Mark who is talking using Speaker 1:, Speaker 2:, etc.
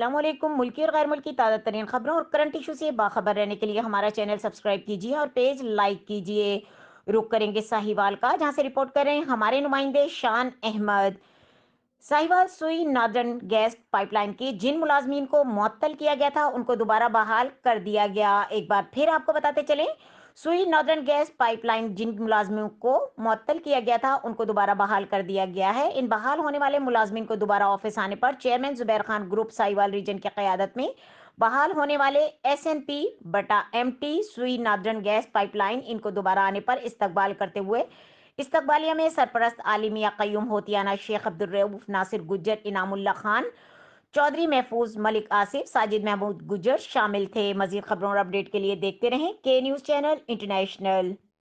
Speaker 1: السلام علیکم۔ ملکی اور غیر ملکی تازہ ترین خبروں اور کرنٹ ایشو سے باخبر رہنے کے لیے ہمارا چینل سبسکرائب کیجیے اور پیج لائک کیجیے۔ رخ کریں گے ساہیوال کا، جہاں سے رپورٹ کر رہے ہیں ہمارے نمائندے شان احمد۔ ساہیوال سوئی ناردرن گیس پائپ لائن کی جن ملازمین کو معطل کیا گیا تھا ان کو دوبارہ بحال کر دیا گیا۔ ایک بار پھر آپ کو بتاتے چلیں، سوئی ناردرن گیس پائپ لائن جن ملازمین کو معطل کیا گیا تھا ان کو دوبارہ بحال کر دیا گیا ہے۔ ان بحال ہونے والے ملازمین کو دوبارہ آفس آنے پر چیئرمین زبیر خان گروپ ساہیوال ریجن کی قیادت میں بحال ہونے والے ایس این پی بٹا ایم ٹی سوئی ناردرن گیس پائپ لائن ان کو دوبارہ آنے پر استقبال کرتے ہوئے استقبالیہ میں سرپرست عالمیہ قیوم ہوتیانہ شیخ عبدالرؤف ناصر گجر، انعام اللہ خان چودھری، محفوظ ملک آصف، ساجد محمود گجر شامل تھے۔ مزید خبروں اور اپڈیٹ کے لیے دیکھتے رہیں کے نیوز چینل انٹرنیشنل۔